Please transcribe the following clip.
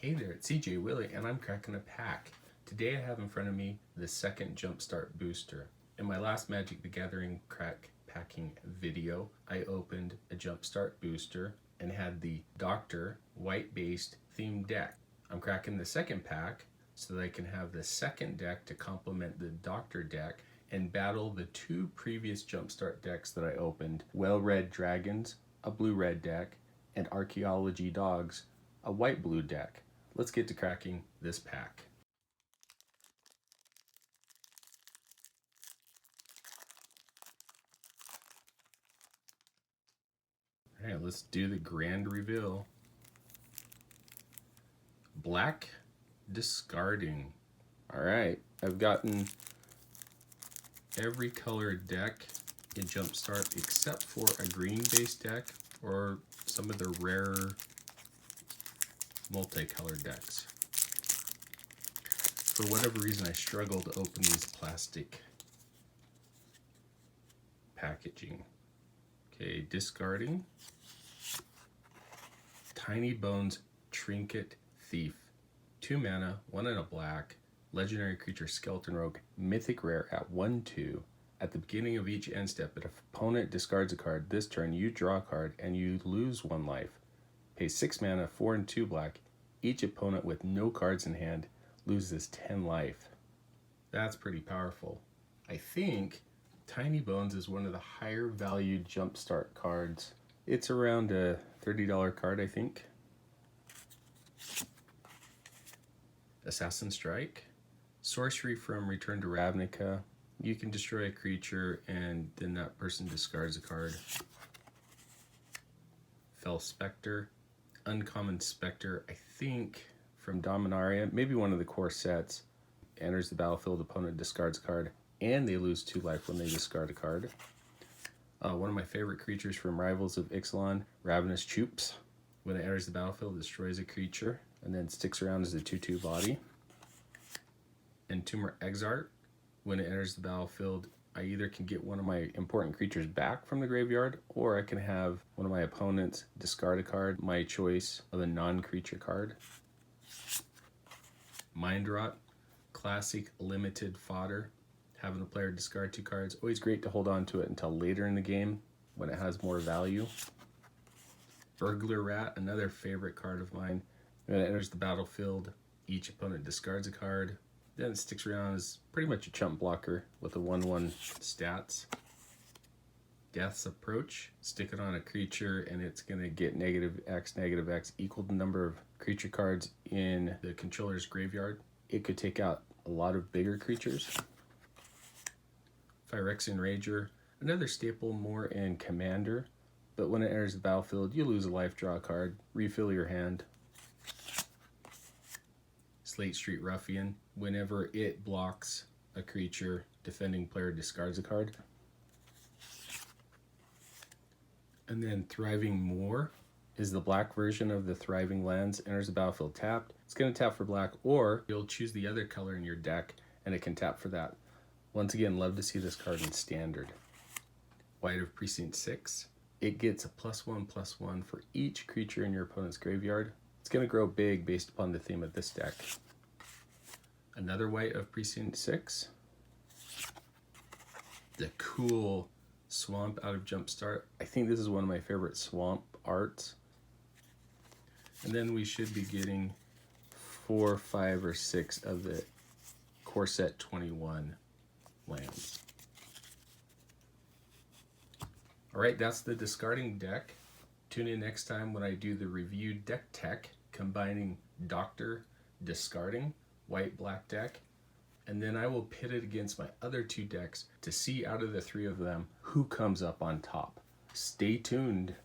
Hey there, it's CJ Willie, and I'm cracking a pack. Today I have in front of me the second Jumpstart booster. In my last Magic the Gathering crack packing video, I opened a Jumpstart booster and had the Doctor white-based themed deck. I'm cracking the second pack so that I can have the second deck to complement the Doctor deck and battle the two previous Jumpstart decks that I opened, Well-Red Dragons, a blue-red deck, and Archaeology Dogs, a white-blue deck. Let's get to cracking this pack. All right, let's do the grand reveal. Black discarding. All right, I've gotten every colored deck in Jumpstart except for a green-based deck or some of the rarer multicolored decks. For whatever reason, I struggle to open these plastic packaging. Okay, discarding. Tiny Bones Trinket Thief. 2 mana, 1 and a black, legendary creature Skeleton Rogue, mythic rare at 1/2. At the beginning of each end step, if an opponent discards a card, this turn you draw a card and you lose 1 life. Pay 6 mana, 4 and 2 black. Each opponent with no cards in hand loses 10 life. That's pretty powerful. I think Tiny Bones is one of the higher valued Jumpstart cards. It's around a $30 card, I think. Assassin Strike. Sorcery from Return to Ravnica. You can destroy a creature and then that person discards a card. Fell Spectre. Uncommon Spectre, I think from Dominaria, maybe one of the core sets. Enters the battlefield, opponent discards a card, and they lose 2 life when they discard a card. One of my favorite creatures from Rivals of Ixalan, Ravenous Choops. When it enters the battlefield, it destroys a creature and then sticks around as a 2/2 body. Entomber Exarch. When it enters the battlefield, I either can get one of my important creatures back from the graveyard, or I can have one of my opponents discard a card, my choice of a non-creature card. Mind Rot. Classic limited fodder. Having the player discard 2 cards. Always great to hold on to it until later in the game when it has more value. Burglar Rat, another favorite card of mine. When it enters the battlefield, each opponent discards a card. Then it sticks around as pretty much a chump blocker with a 1/1 stats. Death's Approach. Stick it on a creature and it's going to get -X equal the number of creature cards in the controller's graveyard. It could take out a lot of bigger creatures. Phyrexian Rager. Another staple more in Commander, but when it enters the battlefield, you lose a life, draw a card, refill your hand. Slate Street Ruffian. Whenever it blocks a creature, defending player discards a card. And then Thriving Moor is the black version of the Thriving Lands. Enters the battlefield tapped. It's going to tap for black, or you'll choose the other color in your deck and it can tap for that. Once again, love to see this card in Standard. White of Precinct 6. It gets a +1/+1 for each creature in your opponent's graveyard. It's going to grow big based upon the theme of this deck. Another White of Precinct 6. The cool Swamp out of Jumpstart. I think this is one of my favorite swamp arts. And then we should be getting 4, 5, or 6 of the core set 21 lands. All right, that's the discarding deck. Tune in next time when I do the review deck tech, combining Doctor discarding, white-black deck, and then I will pit it against my other 2 decks to see out of the 3 of them who comes up on top. Stay tuned.